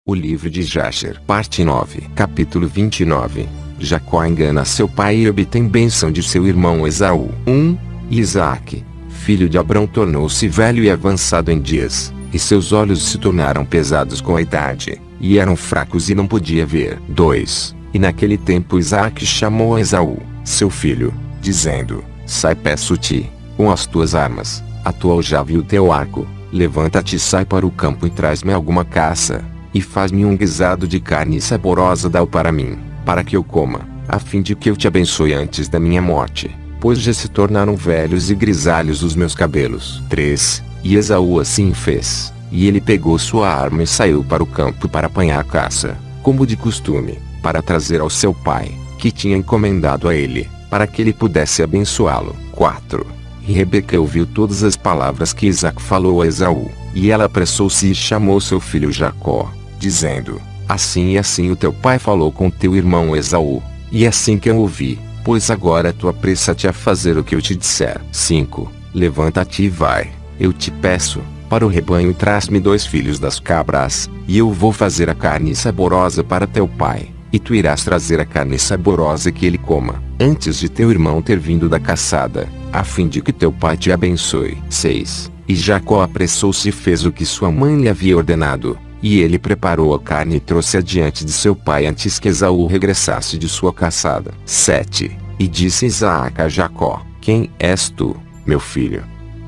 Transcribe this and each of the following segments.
O livro de Jasher, parte 9, capítulo 29. Jacó engana seu pai e obtém bênção de seu irmão Esaú. E Isaque, filho de Abrão, tornou-se velho e avançado em dias, e seus olhos se tornaram pesados com a idade, e eram fracos e não podia ver. 2. E naquele tempo Isaque chamou a Esaú, seu filho, dizendo: Sai, peço-te, com as tuas armas, a tua aljava e o teu arco, levanta-te e sai para o campo e traz-me alguma caça, e faz-me um guisado de carne saborosa, dá-o para mim, para que eu coma, a fim de que eu te abençoe antes da minha morte, pois já se tornaram velhos e grisalhos os meus cabelos. 3. E Esaú assim fez, e ele pegou sua arma e saiu para o campo para apanhar caça, como de costume, para trazer ao seu pai, que tinha encomendado a ele, para que ele pudesse abençoá-lo. 4. E Rebeca ouviu todas as palavras que Isaque falou a Esaú, e ela apressou-se e chamou seu filho Jacó, dizendo: Assim e assim o teu pai falou com teu irmão Esaú, e assim que eu ouvi, pois agora tu apressa-te a fazer o que eu te disser. 5. Levanta-te e vai, eu te peço, para o rebanho e traz-me 2 filhos das cabras, e eu vou fazer a carne saborosa para teu pai, e tu irás trazer a carne saborosa que ele coma, antes de teu irmão ter vindo da caçada, a fim de que teu pai te abençoe. 6. E Jacó apressou-se e fez o que sua mãe lhe havia ordenado, e ele preparou a carne e trouxe-a diante de seu pai antes que Esaú regressasse de sua caçada. 7. E disse Isaque a Jacó: Quem és tu, meu filho?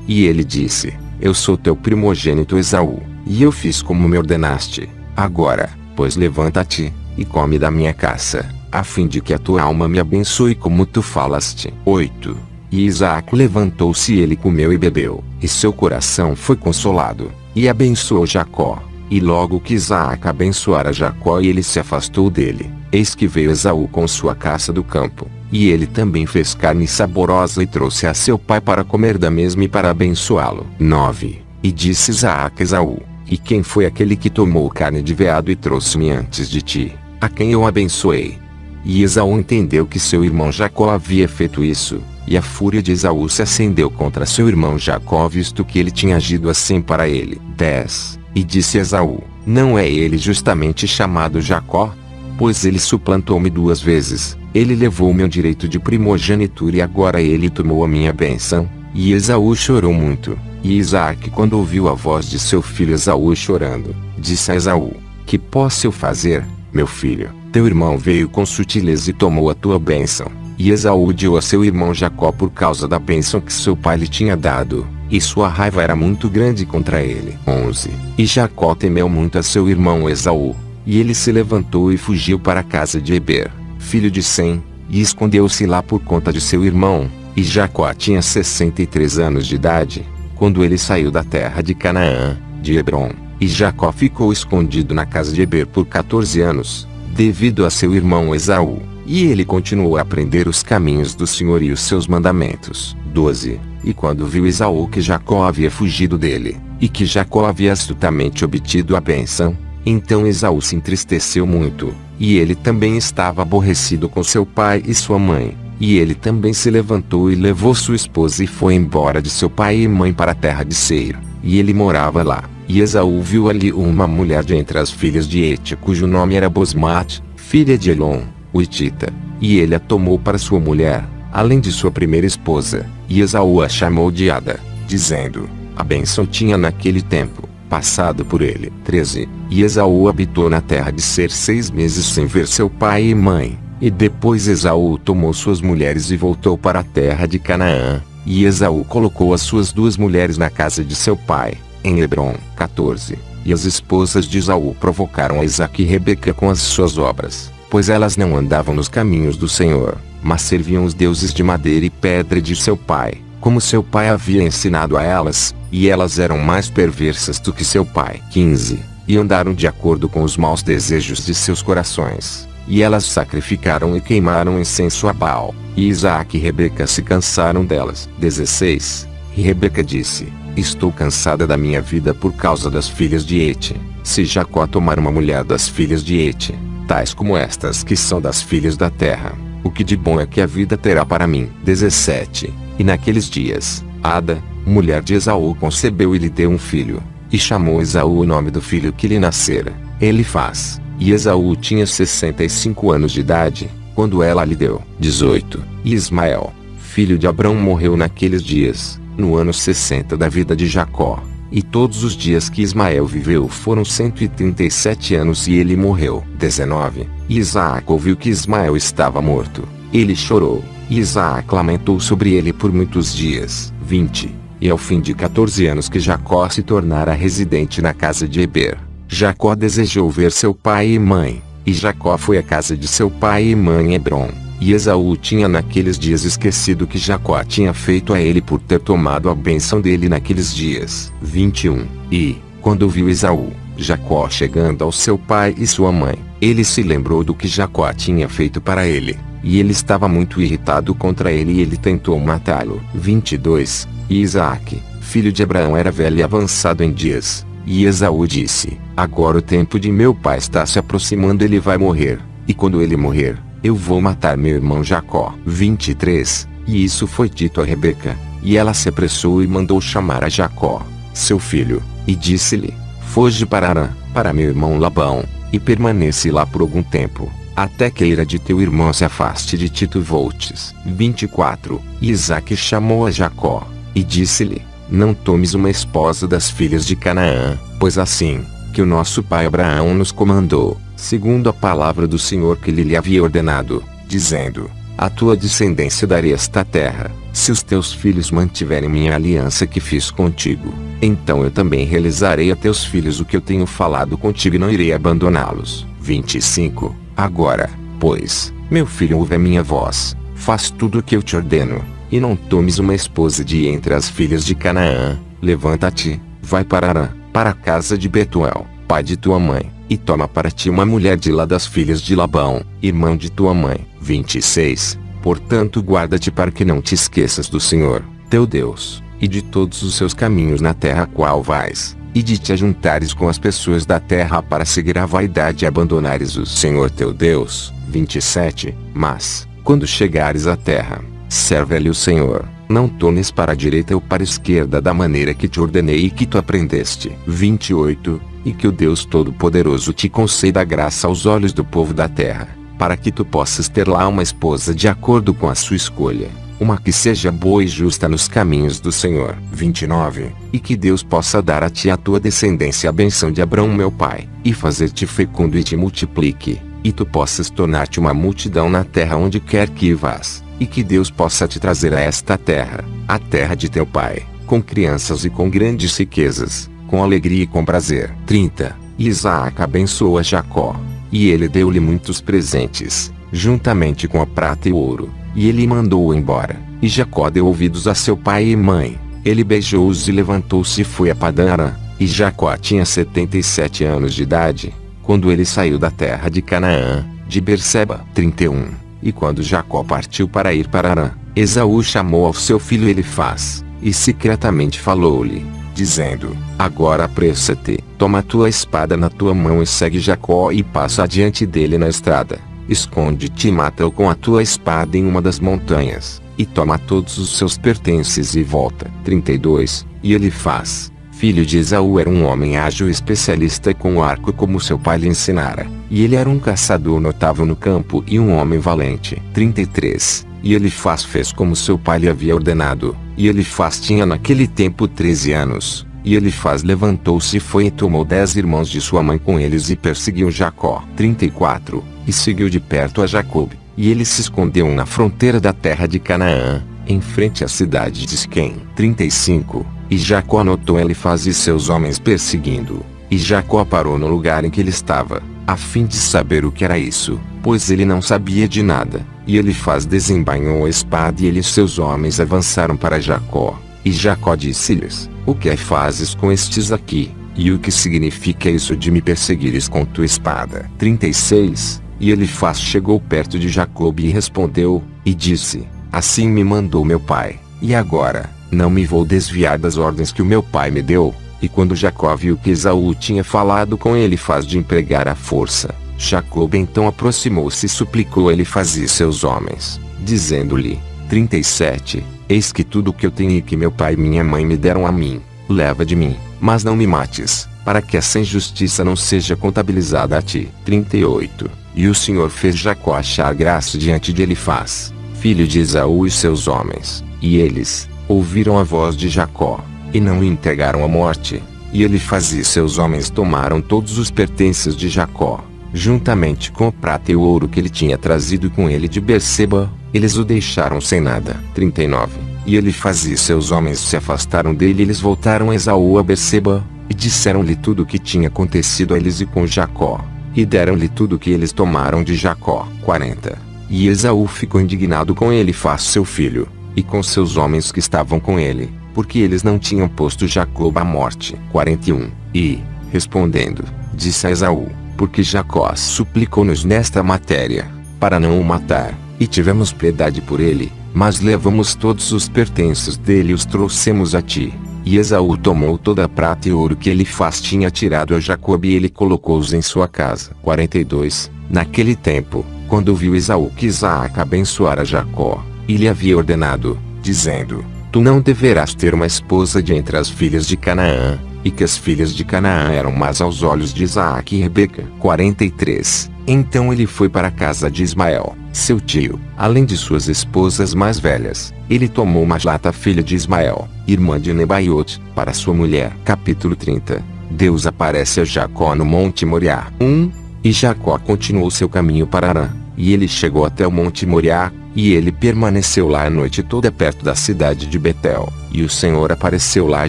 E ele disse: Eu sou teu primogênito Esaú, e eu fiz como me ordenaste. Agora, pois levanta-te, e come da minha caça, a fim de que a tua alma me abençoe como tu falaste. 8. E Isaque levantou-se e ele comeu e bebeu, e seu coração foi consolado, e abençoou Jacó. E logo que Isaque abençoara Jacó e ele se afastou dele, eis que veio Esaú com sua caça do campo, e ele também fez carne saborosa e trouxe a seu pai para comer da mesma e para abençoá-lo. 9. E disse Isaque a Esaú: E quem foi aquele que tomou carne de veado e trouxe-me antes de ti, a quem eu abençoei? E Esaú entendeu que seu irmão Jacó havia feito isso, e a fúria de Esaú se acendeu contra seu irmão Jacó, visto que ele tinha agido assim para ele. 10. E disse Esaú: Não é ele justamente chamado Jacó? Pois ele suplantou-me 2 vezes, ele levou o meu direito de primogenitura e agora ele tomou a minha bênção. E Esaú chorou muito. E Isaque, quando ouviu a voz de seu filho Esaú chorando, disse a Esaú: Que posso eu fazer, meu filho? Teu irmão veio com sutileza e tomou a tua bênção. E Esaú odiou a seu irmão Jacó por causa da bênção que seu pai lhe tinha dado, e sua raiva era muito grande contra ele. 11. E Jacó temeu muito a seu irmão Esaú, e ele se levantou e fugiu para a casa de Eber, filho de Sem, e escondeu-se lá por conta de seu irmão. E Jacó tinha 63 anos de idade, quando ele saiu da terra de Canaã, de Hebrom. E Jacó ficou escondido na casa de Eber por 14 anos, devido a seu irmão Esaú, e ele continuou a aprender os caminhos do Senhor e os seus mandamentos. 12. E quando viu Esaú que Jacó havia fugido dele, e que Jacó havia astutamente obtido a bênção, então Esaú se entristeceu muito, e ele também estava aborrecido com seu pai e sua mãe. E ele também se levantou e levou sua esposa e foi embora de seu pai e mãe para a terra de Seir, e ele morava lá. E Esaú viu ali uma mulher de entre as filhas de Hete, cujo nome era Bosmate, filha de Elon, o Hitita, e ele a tomou para sua mulher, além de sua primeira esposa. E Esaú a chamou de Ada, dizendo: A bênção tinha naquele tempo passado por ele. 13. E Esaú habitou na terra de Seir 6 meses sem ver seu pai e mãe. E depois Esaú tomou suas mulheres e voltou para a terra de Canaã. E Esaú colocou as suas 2 mulheres na casa de seu pai, em Hebrom. 14. E as esposas de Esaú provocaram a Isaque e Rebeca com as suas obras, pois elas não andavam nos caminhos do Senhor, mas serviam os deuses de madeira e pedra de seu pai, como seu pai havia ensinado a elas, e elas eram mais perversas do que seu pai. 15. E andaram de acordo com os maus desejos de seus corações, e elas sacrificaram e queimaram incenso a Baal, e Isaque e Rebeca se cansaram delas. 16. E Rebeca disse: Estou cansada da minha vida por causa das filhas de Hete. Se Jacó tomar uma mulher das filhas de Hete, tais como estas que são das filhas da terra, o que de bom é que a vida terá para mim. 17. E naqueles dias, Ada, mulher de Esaú, concebeu e lhe deu um filho, e chamou Esaú o nome do filho que lhe nascera. Elifaz. E Esaú tinha 65 anos de idade, quando ela lhe deu 18. E Ismael, filho de Abrão, morreu naqueles dias, no ano 60 da vida de Jacó. E todos os dias que Ismael viveu foram 137 anos e ele morreu. 19. E Isaac ouviu que Ismael estava morto. Ele chorou, e Isaac lamentou sobre ele por muitos dias. 20. E ao fim de 14 anos que Jacó se tornara residente na casa de Heber, Jacó desejou ver seu pai e mãe, e Jacó foi à casa de seu pai e mãe em Hebrom. E Esaú tinha naqueles dias esquecido que Jacó tinha feito a ele por ter tomado a bênção dele naqueles dias. 21. E, quando viu Esaú, Jacó chegando ao seu pai e sua mãe, ele se lembrou do que Jacó tinha feito para ele, e ele estava muito irritado contra ele e ele tentou matá-lo. 22. E Isaque, filho de Abraão, era velho e avançado em dias. E Esaú disse: agora o tempo de meu pai está se aproximando, ele vai morrer, e quando ele morrer, eu vou matar meu irmão Jacó. 23. E isso foi dito a Rebeca, e ela se apressou e mandou chamar a Jacó, seu filho, e disse-lhe: foge para Harã, para meu irmão Labão, e permanece lá por algum tempo, até que a ira de teu irmão se afaste de ti, tu voltes. 24. E Isaque chamou a Jacó, e disse-lhe: não tomes uma esposa das filhas de Canaã, pois assim que o nosso pai Abraão nos comandou, segundo a palavra do Senhor que lhe havia ordenado, dizendo: a tua descendência darei esta terra, se os teus filhos mantiverem minha aliança que fiz contigo. Então eu também realizarei a teus filhos o que eu tenho falado contigo e não irei abandoná-los. 25. Agora, pois, meu filho, ouve a minha voz, faz tudo o que eu te ordeno, e não tomes uma esposa de entre as filhas de Canaã. Levanta-te, vai para Harã, para a casa de Betuel, pai de tua mãe, e toma para ti uma mulher de lá das filhas de Labão, irmão de tua mãe. 26. Portanto, guarda-te para que não te esqueças do Senhor, teu Deus, e de todos os seus caminhos na terra a qual vais, e de te ajuntares com as pessoas da terra para seguir a vaidade e abandonares o Senhor teu Deus. 27. Mas, quando chegares à terra, serve-lhe o Senhor, não tornes para a direita ou para a esquerda da maneira que te ordenei e que tu aprendeste. 28. E que o Deus Todo-Poderoso te conceda graça aos olhos do povo da terra, para que tu possas ter lá uma esposa de acordo com a sua escolha, uma que seja boa e justa nos caminhos do Senhor. 29. E que Deus possa dar a ti e a tua descendência a bênção de Abrão meu pai, e fazer-te fecundo e te multiplique, e tu possas tornar-te uma multidão na terra onde quer que vás, e que Deus possa te trazer a esta terra, a terra de teu pai, com crianças e com grandes riquezas, com alegria e com prazer. 30. E Isaac abençoou a Jacó, e ele deu-lhe muitos presentes, juntamente com a prata e o ouro, e ele mandou-o embora. E Jacó deu ouvidos a seu pai e mãe, ele beijou-os e levantou-se e foi a Padã Arã. E Jacó tinha 77 anos de idade, quando ele saiu da terra de Canaã, de Berseba. 31. E quando Jacó partiu para ir para Harã, Esaú chamou ao seu filho Elifaz, e secretamente falou-lhe, dizendo: agora apressa-te, toma a tua espada na tua mão e segue Jacó e passa adiante dele na estrada. Esconde-te e mata-o com a tua espada em uma das montanhas, e toma todos os seus pertences e volta. 32. E Elifaz, filho de Esaú, era um homem ágil e especialista com o arco como seu pai lhe ensinara, e ele era um caçador notável no campo e um homem valente. 33. E Elifaz fez como seu pai lhe havia ordenado, e Elifaz tinha naquele tempo 13 anos. E Elifaz levantou-se e foi e tomou 10 irmãos de sua mãe com eles e perseguiu Jacó. 34. E seguiu de perto a Jacob, e ele se escondeu na fronteira da terra de Canaã, em frente à cidade de Siquém. 35. E Jacó notou Elifaz e seus homens perseguindo, e Jacó parou no lugar em que ele estava, a fim de saber o que era isso, pois ele não sabia de nada. E Elifaz desembainhou a espada e ele e seus homens avançaram para Jacó. E Jacó disse-lhes: o que fazes com estes aqui, e o que significa isso de me perseguires com tua espada? 36. E Elifaz chegou perto de Jacob e respondeu, e disse: assim me mandou meu pai, e agora, não me vou desviar das ordens que o meu pai me deu. E quando Jacó viu que Esaú tinha falado com Elifaz de empregar a força, Jacob então aproximou-se e suplicou a Elifaz e seus homens, dizendo-lhe: 37. Eis que tudo o que eu tenho e que meu pai e minha mãe me deram a mim, leva de mim, mas não me mates. para que essa injustiça não seja contabilizada a ti. 38. E o Senhor fez Jacó achar graça diante de Elifaz, filho de Esaú e seus homens, e eles ouviram a voz de Jacó, e não o entregaram à morte. E Elifaz e seus homens tomaram todos os pertences de Jacó, juntamente com o prata e o ouro que ele tinha trazido com ele de Berseba, eles o deixaram sem nada. 39. E Elifaz e seus homens se afastaram dele e eles voltaram a Esaú a Berseba, e disseram-lhe tudo o que tinha acontecido a eles e com Jacó, e deram-lhe tudo o que eles tomaram de Jacó. 40. E Esaú ficou indignado com Elifaz seu filho, e com seus homens que estavam com ele, porque eles não tinham posto Jacó à morte. 41. E, respondendo, disse a Esaú, porque Jacó suplicou-nos nesta matéria, para não o matar, e tivemos piedade por ele, mas levamos todos os pertences dele e os trouxemos a ti. E Esaú tomou toda a prata e ouro que Elifaz tinha tirado a Jacó e ele colocou-os em sua casa. 42. Naquele tempo, quando viu Esaú que Isaac abençoara Jacó, e lhe havia ordenado, dizendo, tu não deverás ter uma esposa de entre as filhas de Canaã, e que as filhas de Canaã eram más aos olhos de Isaac e Rebeca. 43. Então ele foi para a casa de Ismael, seu tio, além de suas esposas mais velhas. Ele tomou Mahlata, filha de Ismael, irmã de Nebaiote, para sua mulher. Capítulo 30. Deus aparece a Jacó no Monte Moriá. 1. E Jacó continuou seu caminho para Harã, e ele chegou até o Monte Moriá, e ele permaneceu lá a noite toda perto da cidade de Betel. E o Senhor apareceu lá a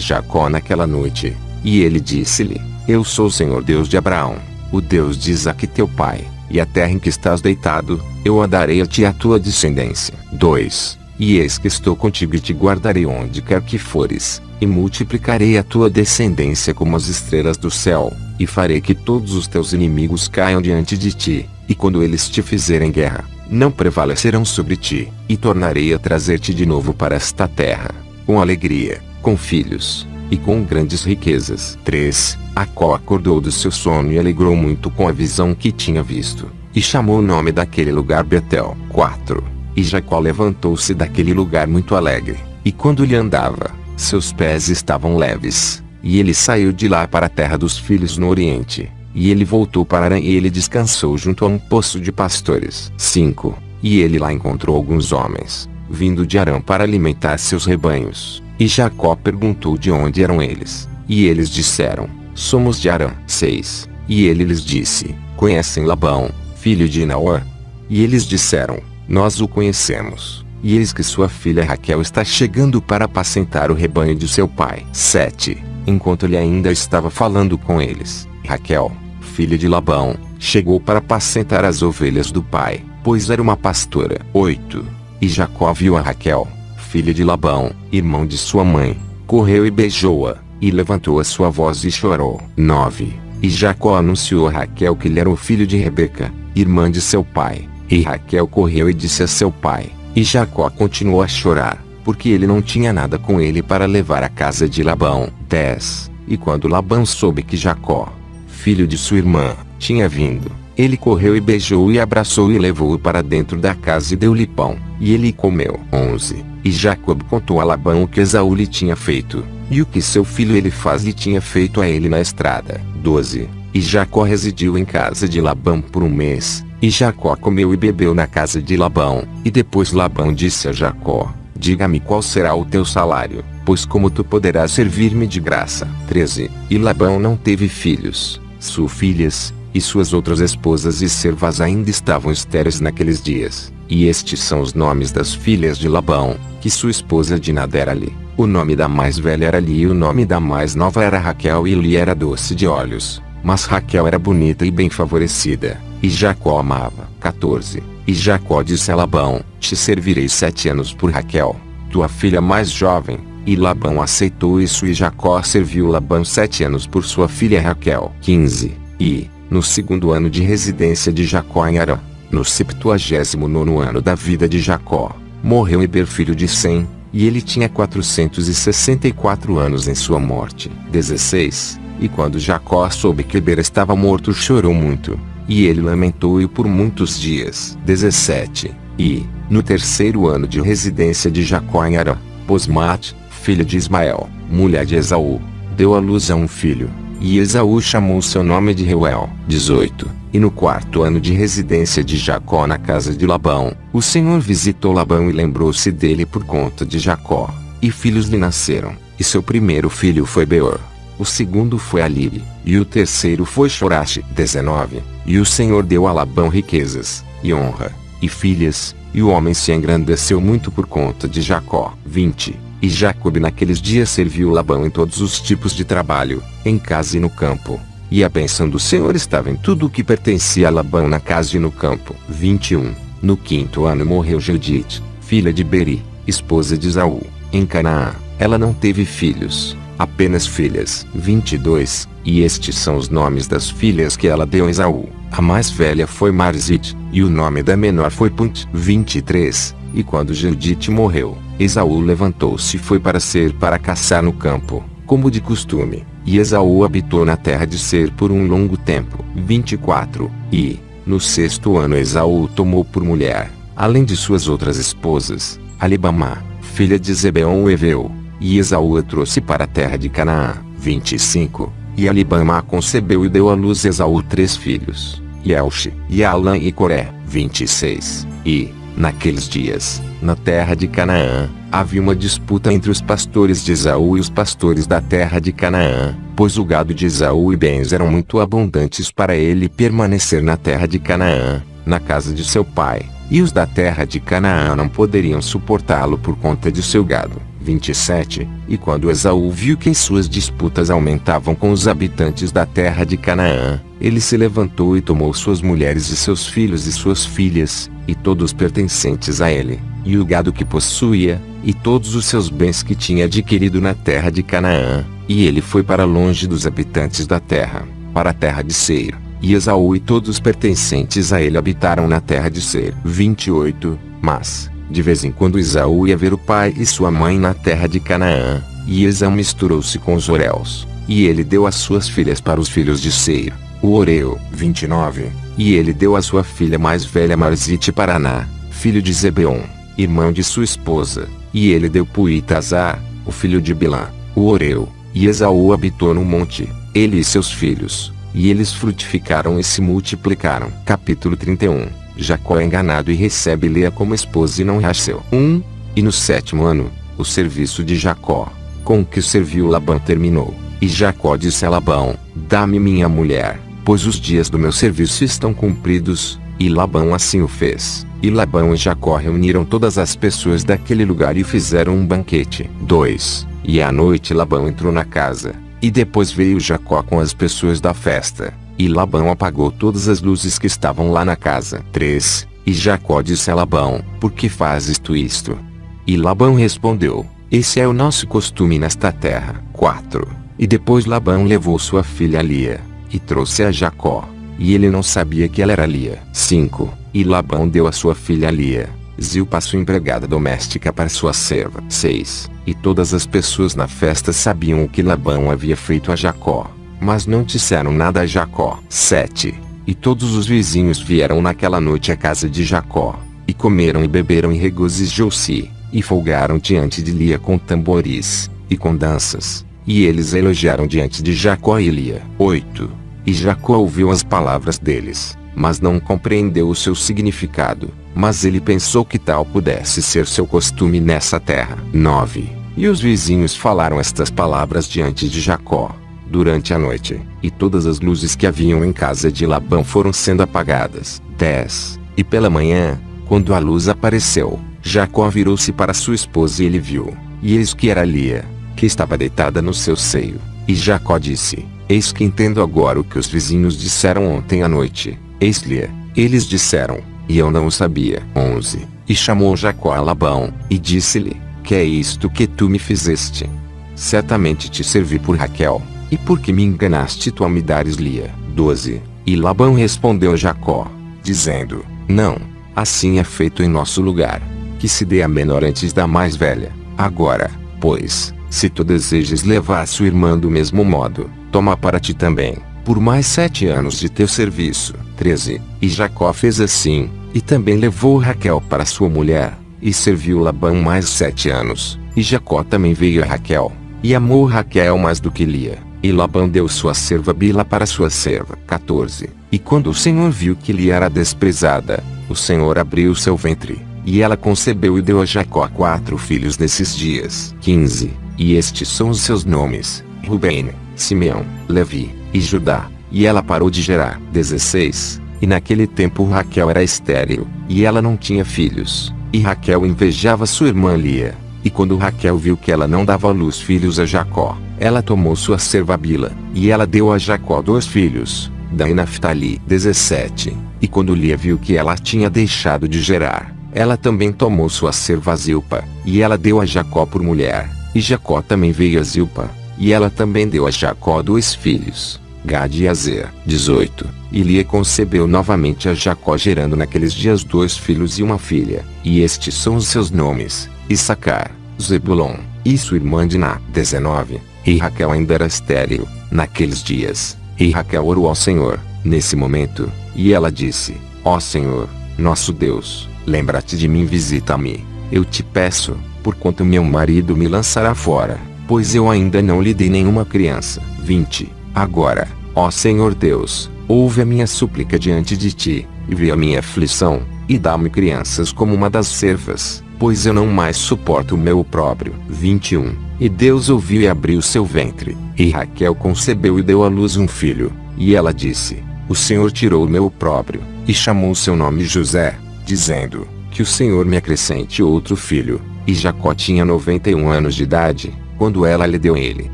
Jacó naquela noite, e ele disse-lhe, eu sou o Senhor Deus de Abraão, o Deus de Isaque teu pai, e a terra em que estás deitado, eu a darei a ti e à tua descendência. 2. E eis que estou contigo e te guardarei onde quer que fores, e multiplicarei a tua descendência como as estrelas do céu, e farei que todos os teus inimigos caiam diante de ti, e quando eles te fizerem guerra, não prevalecerão sobre ti, e tornarei a trazer-te de novo para esta terra, com alegria, com filhos, e com grandes riquezas. 3. Jacó acordou do seu sono e alegrou muito com a visão que tinha visto, e chamou o nome daquele lugar Betel. 4. E Jacó levantou-se daquele lugar muito alegre, e quando ele andava, seus pés estavam leves, e ele saiu de lá para a terra dos filhos no oriente, e ele voltou para Harã e ele descansou junto a um poço de pastores. 5. E ele lá encontrou alguns homens, vindo de Harã para alimentar seus rebanhos, e Jacó perguntou de onde eram eles, e eles disseram, somos de Harã. 6. E ele lhes disse, conhecem Labão, filho de Naor? E eles disseram, nós o conhecemos, e eis que sua filha Raquel está chegando para apacentar o rebanho de seu pai. 7. Enquanto ele ainda estava falando com eles, Raquel, filha de Labão, chegou para apacentar as ovelhas do pai, pois era uma pastora. 8. E Jacó viu a Raquel, filha de Labão, irmão de sua mãe, correu e beijou-a, e levantou a sua voz e chorou. 9. E Jacó anunciou a Raquel que ele era o filho de Rebeca, irmã de seu pai, e Raquel correu e disse a seu pai, e Jacó continuou a chorar, porque ele não tinha nada com ele para levar à casa de Labão. 10. E quando Labão soube que Jacó, filho de sua irmã, tinha vindo, ele correu e beijou-o e abraçou-o e levou-o para dentro da casa e deu-lhe pão, e ele comeu. 11. E Jacó contou a Labão o que Esaú lhe tinha feito, e o que seu filho Elifaz lhe tinha feito a ele na estrada. 12. E Jacó residiu em casa de Labão por um mês, e Jacó comeu e bebeu na casa de Labão, e depois Labão disse a Jacó, diga-me qual será o teu salário, pois como tu poderás servir-me de graça. 13. E Labão não teve filhos, suas filhas, e suas outras esposas e servas ainda estavam estéreis naqueles dias. E estes são os nomes das filhas de Labão, que sua esposa Dinah era Li. O nome da mais velha era Li e o nome da mais nova era Raquel e Li era doce de olhos, mas Raquel era bonita e bem favorecida, e Jacó amava. 14. E Jacó disse a Labão, te servirei 7 anos por Raquel, tua filha mais jovem, e Labão aceitou isso e Jacó serviu Labão 7 anos por sua filha Raquel. 15. E, no 2º ano de residência de Jacó em Harã, no 79º ano da vida de Jacó, morreu Eber filho de Sem, e ele tinha 464 anos em sua morte. 16. E quando Jacó soube que Eber estava morto chorou muito, e ele lamentou-o por muitos dias. 17. E, no 3º ano de residência de Jacó em Harã, Posmate, filha de Ismael, mulher de Esaú, deu à luz a um filho, E Esaú chamou seu nome de Reuel. 18. E no 4º ano de residência de Jacó na casa de Labão, o Senhor visitou Labão e lembrou-se dele por conta de Jacó. E filhos lhe nasceram, e seu primeiro filho foi Beor. O segundo foi Alibe, e o terceiro foi Shorache. 19. E o Senhor deu a Labão riquezas, e honra, e filhas, e o homem se engrandeceu muito por conta de Jacó. 20. E Jacob naqueles dias serviu Labão em todos os tipos de trabalho, em casa e no campo. E a bênção do Senhor estava em tudo o que pertencia a Labão na casa e no campo. 21. No 5º ano morreu Judite, filha de Beri, esposa de Esaú, em Canaã. Ela não teve filhos, apenas filhas. 22. E estes são os nomes das filhas que ela deu a Esaú. A mais velha foi Marzite, e o nome da menor foi Punt. 23. E quando Judite morreu, Esaú levantou-se e foi para caçar no campo, como de costume. E Esaú habitou na terra de Seir por um longo tempo. 24. E, no 6º ano Esaú tomou por mulher, além de suas outras esposas, Alibamá, filha de Zebeon o Eveu. E Esaú a trouxe para a terra de Canaã. 25. E Alibamá concebeu e deu à luz a Esaú 3 filhos, Elche, e Alã e Coré. 26. E, naqueles dias, na terra de Canaã, havia uma disputa entre os pastores de Esaú e os pastores da terra de Canaã, pois o gado de Esaú e bens eram muito abundantes para ele permanecer na terra de Canaã, na casa de seu pai, e os da terra de Canaã não poderiam suportá-lo por conta de seu gado. 27. E quando Esaú viu que suas disputas aumentavam com os habitantes da terra de Canaã, ele se levantou e tomou suas mulheres e seus filhos e suas filhas, e todos pertencentes a ele, e o gado que possuía, e todos os seus bens que tinha adquirido na terra de Canaã, e ele foi para longe dos habitantes da terra, para a terra de Seir. E Esaú e todos os pertencentes a ele habitaram na terra de Seir. 28. Mas, de vez em quando Esaú ia ver o pai e sua mãe na terra de Canaã, e Esaú misturou-se com os Oreus, e ele deu as suas filhas para os filhos de Seir, o Oreu. 29. E ele deu a sua filha mais velha Marzite para Aná, filho de Zebeon, irmão de sua esposa, e ele deu Puitazar, o filho de Bilã, o Oreu. E Esaú habitou no monte, ele e seus filhos, e eles frutificaram e se multiplicaram. Capítulo 31. Jacó é enganado e recebe Lia como esposa e não nasceu. 1. E no 7º ano, o serviço de Jacó, com que serviu Labão terminou. E Jacó disse a Labão: dá-me minha mulher, pois os dias do meu serviço estão cumpridos. E Labão assim o fez. E Labão e Jacó reuniram todas as pessoas daquele lugar e fizeram um banquete. 2. E à noite Labão entrou na casa, e depois veio Jacó com as pessoas da festa. E Labão apagou todas as luzes que estavam lá na casa. 3. E Jacó disse a Labão: por que fazes tu isto? E Labão respondeu: esse é o nosso costume nesta terra. 4. E depois Labão levou sua filha Lia, e trouxe a Jacó, e ele não sabia que ela era Lia. 5. E Labão deu a sua filha Lia, Zilpa sua empregada doméstica, para sua serva. 6. E todas as pessoas na festa sabiam o que Labão havia feito a Jacó, mas não disseram nada a Jacó. 7. E todos os vizinhos vieram naquela noite à casa de Jacó, e comeram e beberam e regozijou-se, e folgaram diante de Lia com tamboris, e com danças, e eles elogiaram diante de Jacó e Lia. 8. E Jacó ouviu as palavras deles, mas não compreendeu o seu significado, mas ele pensou que tal pudesse ser seu costume nessa terra. 9. E os vizinhos falaram estas palavras diante de Jacó durante a noite, e todas as luzes que haviam em casa de Labão foram sendo apagadas. 10. E pela manhã, quando a luz apareceu, Jacó virou-se para sua esposa e ele viu, e eis que era Lia, que estava deitada no seu seio. E Jacó disse: eis que entendo agora o que os vizinhos disseram ontem à noite. Eis Lia. Eles disseram, e eu não o sabia. 11. E chamou Jacó a Labão, e disse-lhe: que é isto que tu me fizeste? Certamente te servi por Raquel, e por que me enganaste tu a me dares Lia? 12. E Labão respondeu a Jacó, dizendo: não, assim é feito em nosso lugar, que se dê a menor antes da mais velha. Agora, pois, se tu desejas levar sua irmã do mesmo modo, toma para ti também, por mais 7 anos de teu serviço. 13. E Jacó fez assim, e também levou Raquel para sua mulher, e serviu Labão mais 7 anos. E Jacó também veio a Raquel, e amou Raquel mais do que Lia. E Labão deu sua serva Bila para sua serva. 14. E quando o Senhor viu que lhe era desprezada, o Senhor abriu seu ventre, e ela concebeu e deu a Jacó 4 filhos nesses dias. 15. E estes são os seus nomes: Rubem, Simeão, Levi e Judá. E ela parou de gerar. 16. E naquele tempo Raquel era estéril, e ela não tinha filhos. E Raquel invejava sua irmã Lia. E quando Raquel viu que ela não dava à luz filhos a Jacó, ela tomou sua serva Bila, e ela deu a Jacó 2 filhos, Dan e Naftali. 17. E quando Lia viu que ela tinha deixado de gerar, ela também tomou sua serva Zilpa, e ela deu a Jacó por mulher. E Jacó também veio a Zilpa, e ela também deu a Jacó 2 filhos, Gade e Azer. 18. E Lia concebeu novamente a Jacó, gerando naqueles dias 2 filhos e uma filha. E estes são os seus nomes: Issacar, Zebulon e sua irmã Diná. 19. E Raquel ainda era estéril naqueles dias. E Raquel orou ao Senhor nesse momento, e ela disse: Ó Senhor, nosso Deus, lembra-te de mim, visita-me, eu te peço, porquanto meu marido me lançará fora, pois eu ainda não lhe dei nenhuma criança. 20. Agora, ó Senhor Deus, ouve a minha súplica diante de ti, e vê a minha aflição, e dá-me crianças como uma das servas, pois eu não mais suporto o meu opróbrio. 21. E Deus ouviu e abriu seu ventre, e Raquel concebeu e deu à luz um filho, e ela disse: O Senhor tirou o meu opróbrio, e chamou seu nome José, dizendo: Que o Senhor me acrescente outro filho. E Jacó tinha 91 anos de idade, quando ela lhe deu ele.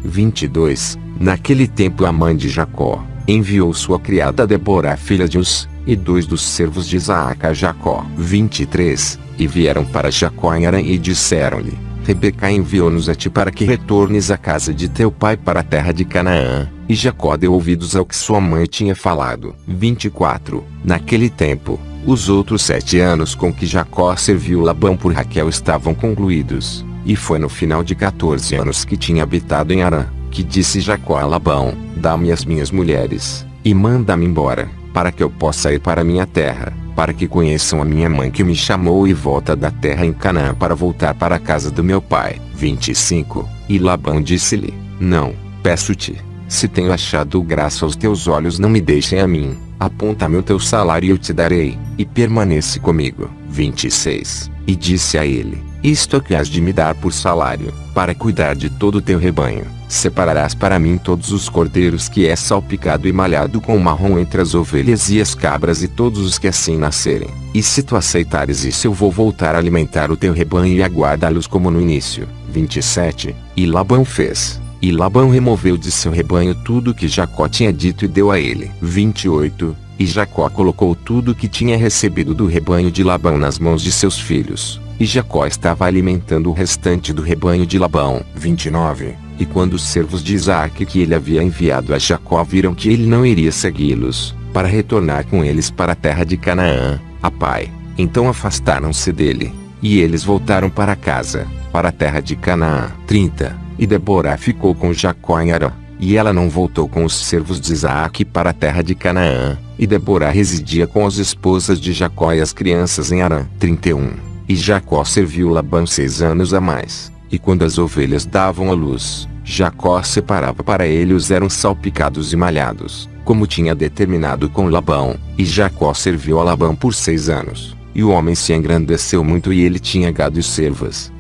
22. Naquele tempo a mãe de Jacó enviou sua criada Deborah, filha de Uz, e 2 dos servos de Isaac a Jacó. 23. E vieram para Jacó em Harã e disseram-lhe: Rebeca enviou-nos a ti para que retornes à casa de teu pai, para a terra de Canaã. E Jacó deu ouvidos ao que sua mãe tinha falado. 24. Naquele tempo, os outros 7 anos com que Jacó serviu Labão por Raquel estavam concluídos. E foi no final de 14 anos que tinha habitado em Harã, que disse Jacó a Labão: Dá-me as minhas mulheres, e manda-me embora, para que eu possa ir para minha terra, para que conheçam a minha mãe que me chamou e volta da terra em Canaã para voltar para a casa do meu pai. 25. E Labão disse-lhe: Não, peço-te, se tenho achado graça aos teus olhos, não me deixem a mim, aponta-me o teu salário e eu te darei, e permanece comigo. 26. E disse a ele: Isto é que has de me dar por salário, para cuidar de todo o teu rebanho. Separarás para mim todos os cordeiros que é salpicado e malhado com marrom entre as ovelhas e as cabras e todos os que assim nascerem. E se tu aceitares isso, eu vou voltar a alimentar o teu rebanho e aguardá-los como no início. 27. E Labão fez. E Labão removeu de seu rebanho tudo que Jacó tinha dito e deu a ele. 28. E Jacó colocou tudo que tinha recebido do rebanho de Labão nas mãos de seus filhos. E Jacó estava alimentando o restante do rebanho de Labão. 29. E quando os servos de Isaac que ele havia enviado a Jacó viram que ele não iria segui-los, para retornar com eles para a terra de Canaã, a pai, então afastaram-se dele, e eles voltaram para casa, para a terra de Canaã. 30. E Deborah ficou com Jacó em Harã, e ela não voltou com os servos de Isaac para a terra de Canaã, e Deborah residia com as esposas de Jacó e as crianças em Harã. 31. E Jacó serviu Labão 6 anos a mais. E quando as ovelhas davam à luz, Jacó separava para ele os eram salpicados e malhados, como tinha determinado com Labão. E Jacó serviu a Labão por 6 anos. E o homem se engrandeceu muito, e ele tinha gado e servos,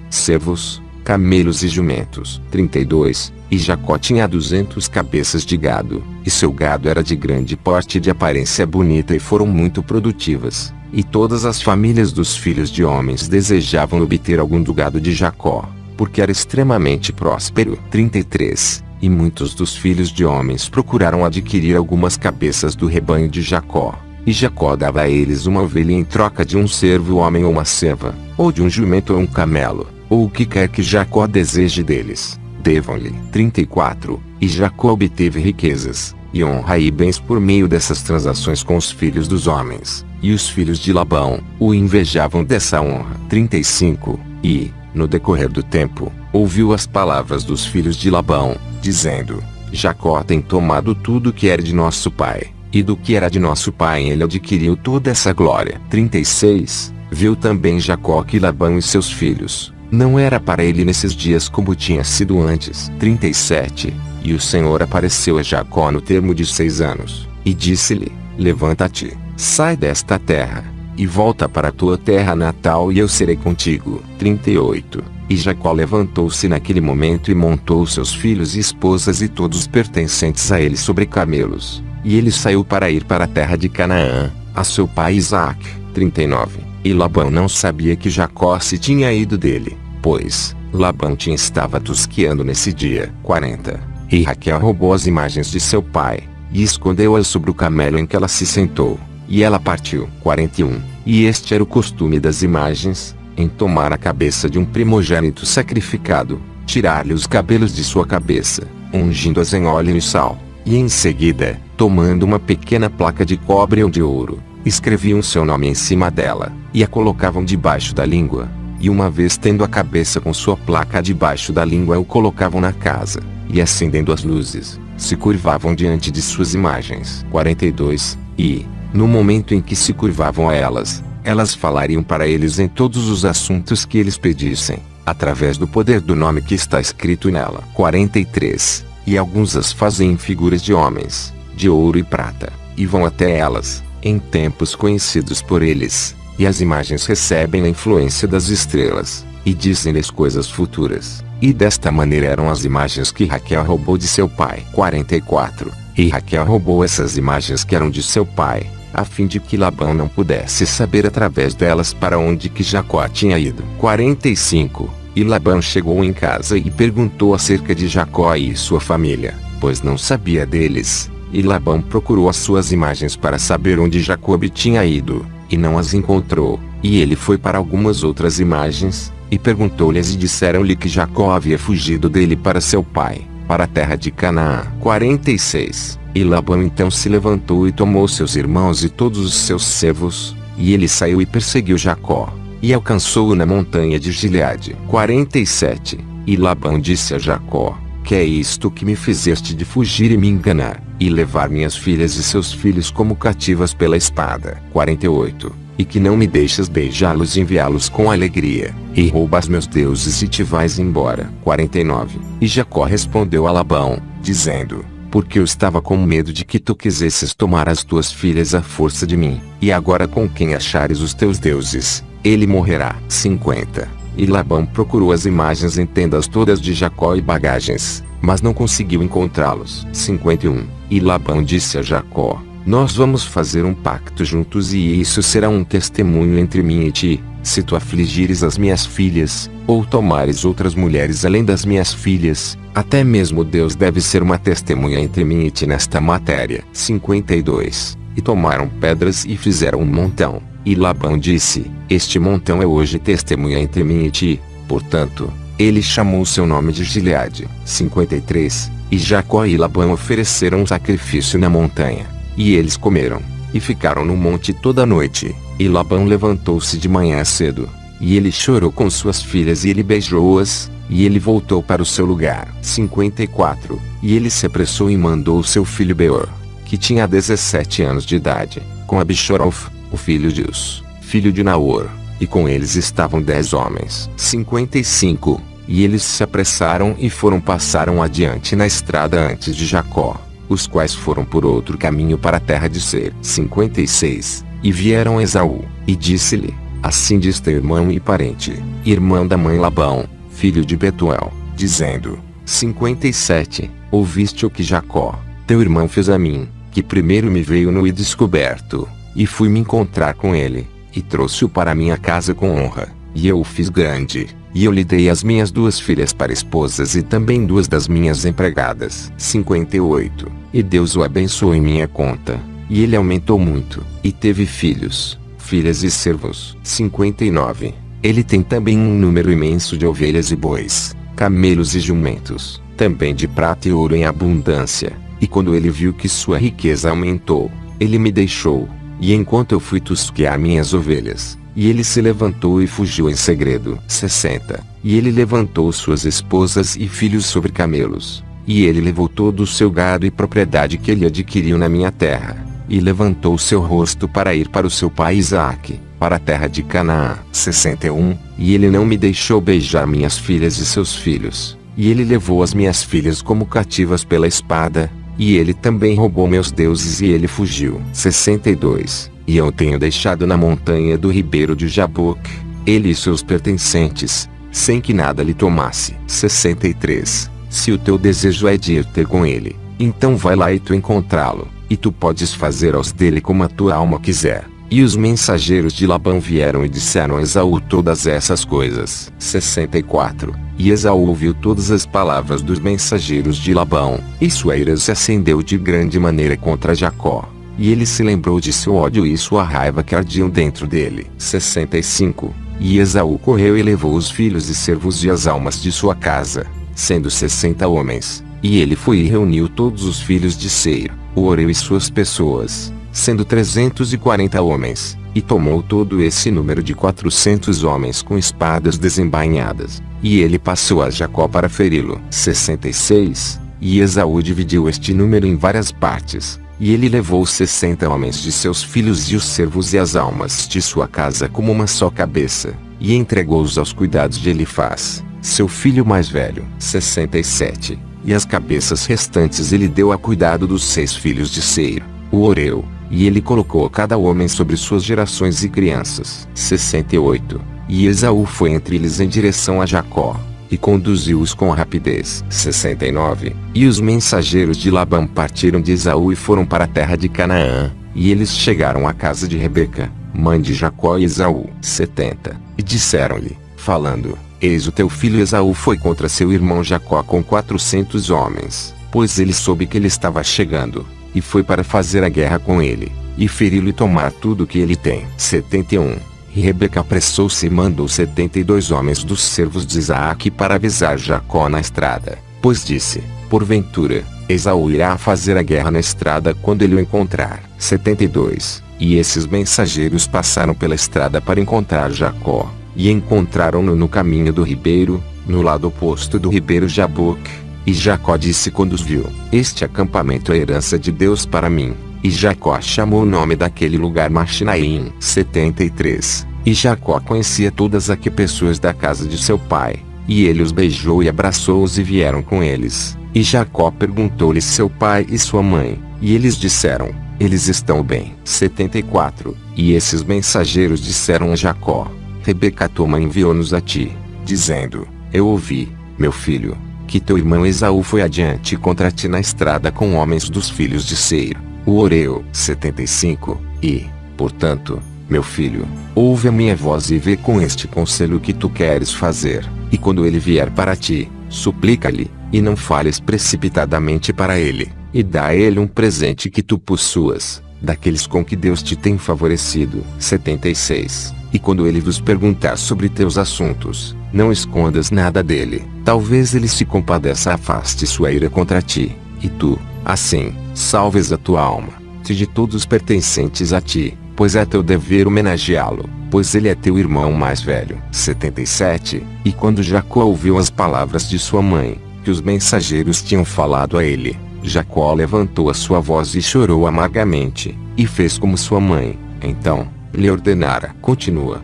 camelos e jumentos. 32. E Jacó tinha 200 cabeças de gado, e seu gado era de grande porte e de aparência bonita, e foram muito produtivas. E todas as famílias dos filhos de homens desejavam obter algum do gado de Jacó, porque era extremamente próspero. 33. E muitos dos filhos de homens procuraram adquirir algumas cabeças do rebanho de Jacó. E Jacó dava a eles uma ovelha em troca de um servo homem ou uma serva, ou de um jumento ou um camelo, ou o que quer que Jacó deseje deles, devam-lhe. 34. E Jacó obteve riquezas, e honra e bens por meio dessas transações com os filhos dos homens, e os filhos de Labão o invejavam dessa honra. 35. E, no decorrer do tempo, ouviu as palavras dos filhos de Labão, dizendo: Jacó tem tomado tudo que era de nosso pai, e do que era de nosso pai ele adquiriu toda essa glória. 36. Viu também Jacó que Labão e seus filhos, não era para ele nesses dias como tinha sido antes. 37. E o Senhor apareceu a Jacó no termo de 6 anos, e disse-lhe: levanta-te, sai desta terra, e volta para a tua terra natal e eu serei contigo. 38. E Jacó levantou-se naquele momento e montou seus filhos e esposas e todos os pertencentes a ele sobre camelos. E ele saiu para ir para a terra de Canaã, a seu pai Isaque. 39. E Labão não sabia que Jacó se tinha ido dele, pois Labão estava tosqueando nesse dia. 40. E Raquel roubou as imagens de seu pai, e escondeu-as sobre o camelo em que ela se sentou, e ela partiu. 41. E este era o costume das imagens, em tomar a cabeça de um primogênito sacrificado, tirar-lhe os cabelos de sua cabeça, ungindo-as em óleo e sal, e em seguida, tomando uma pequena placa de cobre ou de ouro, escreviam seu nome em cima dela, e a colocavam debaixo da língua, e uma vez tendo a cabeça com sua placa debaixo da língua o colocavam na casa, e acendendo as luzes, se curvavam diante de suas imagens. 42. E, no momento em que se curvavam a elas, elas falariam para eles em todos os assuntos que eles pedissem, através do poder do nome que está escrito nela. 43. E alguns as fazem em figuras de homens, de ouro e prata, e vão até elas, em tempos conhecidos por eles, e as imagens recebem a influência das estrelas, e dizem-lhes coisas futuras. E desta maneira eram as imagens que Raquel roubou de seu pai. 44. E Raquel roubou essas imagens que eram de seu pai, a fim de que Labão não pudesse saber através delas para onde que Jacó tinha ido. 45. E Labão chegou em casa e perguntou acerca de Jacó e sua família, pois não sabia deles. E Labão procurou as suas imagens para saber onde Jacob tinha ido, e não as encontrou. E ele foi para algumas outras imagens, e perguntou-lhes e disseram-lhe que Jacó havia fugido dele para seu pai, para a terra de Canaã. 46. E Labão então se levantou e tomou seus irmãos e todos os seus servos, e ele saiu e perseguiu Jacó, e alcançou-o na montanha de Gileade. 47. E Labão disse a Jacó: que é isto que me fizeste de fugir e me enganar, e levar minhas filhas e seus filhos como cativas pela espada? 48. E que não me deixas beijá-los e enviá-los com alegria, e roubas meus deuses e te vais embora. 49. E Jacó respondeu a Labão, dizendo: porque eu estava com medo de que tu quisesses tomar as tuas filhas à força de mim, e agora com quem achares os teus deuses, ele morrerá. 50. E Labão procurou as imagens em tendas todas de Jacó e bagagens, mas não conseguiu encontrá-los. 51. E Labão disse a Jacó: nós vamos fazer um pacto juntos e isso será um testemunho entre mim e ti, se tu afligires as minhas filhas, ou tomares outras mulheres além das minhas filhas, até mesmo Deus deve ser uma testemunha entre mim e ti nesta matéria. 52. E tomaram pedras e fizeram um montão, e Labão disse: este montão é hoje testemunha entre mim e ti. Portanto, ele chamou seu nome de Gileade. 53. E Jacó e Labão ofereceram um sacrifício na montanha, e eles comeram, e ficaram no monte toda a noite. E Labão levantou-se de manhã cedo, e ele chorou com suas filhas e ele beijou-as, e ele voltou para o seu lugar. 54. E ele se apressou e mandou seu filho Beor, que tinha 17 anos de idade, com Abishorof, o filho de Uz, filho de Naor, e com eles estavam 10 homens. 55. E eles se apressaram e passaram adiante na estrada antes de Jacó, os quais foram por outro caminho para a terra de Seir. 56. E vieram a Esaú, e disse-lhe: assim diz teu irmão e parente, irmã da mãe Labão, filho de Betuel, dizendo: 57. Ouviste o que Jacó, teu irmão fez a mim, que primeiro me veio nu e descoberto, e fui me encontrar com ele, e trouxe-o para minha casa com honra, e eu o fiz grande, e eu lhe dei as minhas 2 filhas para esposas e também 2 das minhas empregadas. 58. E Deus o abençoou em minha conta, e ele aumentou muito, e teve filhos, filhas e servos. 59. Ele tem também um número imenso de ovelhas e bois, camelos e jumentos, também de prata e ouro em abundância, e quando ele viu que sua riqueza aumentou, ele me deixou, e enquanto eu fui tosquear minhas ovelhas, e ele se levantou e fugiu em segredo. 60. E ele levantou suas esposas e filhos sobre camelos, e ele levou todo o seu gado e propriedade que ele adquiriu na minha terra, e levantou seu rosto para ir para o seu pai Isaque, para a terra de Canaã. 61. E ele não me deixou beijar minhas filhas e seus filhos, e ele levou as minhas filhas como cativas pela espada, e ele também roubou meus deuses e ele fugiu. 62. E eu tenho deixado na montanha do ribeiro de Jaboque, ele e seus pertencentes, sem que nada lhe tomasse. 63. Se o teu desejo é de ir ter com ele, então vai lá e tu encontrá-lo, e tu podes fazer aos dele como a tua alma quiser. E os mensageiros de Labão vieram e disseram a Esaú todas essas coisas. 64. E Esaú ouviu todas as palavras dos mensageiros de Labão, e sua ira se acendeu de grande maneira contra Jacó. E ele se lembrou de seu ódio e sua raiva que ardiam dentro dele. 65. E Esaú correu e levou os filhos e servos e as almas de sua casa, sendo 60 homens. E ele foi e reuniu todos os filhos de Seir, o Oreu e suas pessoas, sendo 340 homens, e tomou todo esse número de 400 homens com espadas desembainhadas, e ele passou a Jacó para feri-lo. 66. E Esaú dividiu este número em várias partes, e ele levou 60 homens de seus filhos e os servos e as almas de sua casa como uma só cabeça, e entregou-os aos cuidados de Elifaz, seu filho mais velho. 67. E as cabeças restantes ele deu a cuidado dos 6 filhos de Seir, o Oreu, e ele colocou cada homem sobre suas gerações e crianças. 68. E Esaú foi entre eles em direção a Jacó, e conduziu-os com rapidez. 69. E os mensageiros de Labão partiram de Esaú e foram para a terra de Canaã, e eles chegaram à casa de Rebeca, mãe de Jacó e Esaú. 70. E disseram-lhe, falando: Eis o teu filho Esaú foi contra seu irmão Jacó com 400 homens, pois ele soube que ele estava chegando, e foi para fazer a guerra com ele, e feri-lo e tomar tudo o que ele tem. 71. E Rebeca apressou-se e mandou 72 homens dos servos de Isaque para avisar Jacó na estrada, pois disse: porventura, Esaú irá fazer a guerra na estrada quando ele o encontrar. 72. E esses mensageiros passaram pela estrada para encontrar Jacó, e encontraram-no no caminho do ribeiro, no lado oposto do ribeiro Jaboque. E Jacó disse quando os viu: este acampamento é herança de Deus para mim. E Jacó chamou o nome daquele lugar Machinaim. 73. E Jacó conhecia todas as pessoas da casa de seu pai, e ele os beijou e abraçou-os e vieram com eles. E Jacó perguntou-lhes seu pai e sua mãe, e eles disseram: eles estão bem. 74. E esses mensageiros disseram a Jacó: Rebeca tua mãe enviou-nos a ti, dizendo: eu ouvi, meu filho, que teu irmão Esaú foi adiante contra ti na estrada com homens dos filhos de Seir, o Oreu. 75. E, portanto, meu filho, ouve a minha voz e vê com este conselho que tu queres fazer, e quando ele vier para ti, suplica-lhe, e não fales precipitadamente para ele, e dá a ele um presente que tu possuas, daqueles com que Deus te tem favorecido. 76. E quando ele vos perguntar sobre teus assuntos, não escondas nada dele, talvez ele se compadeça, afaste sua ira contra ti, e tu, assim, salves a tua alma, de todos os pertencentes a ti, pois é teu dever homenageá-lo, pois ele é teu irmão mais velho. 77. E quando Jacó ouviu as palavras de sua mãe, que os mensageiros tinham falado a ele, Jacó levantou a sua voz e chorou amargamente, e fez como sua mãe, então, lhe ordenara. Continua.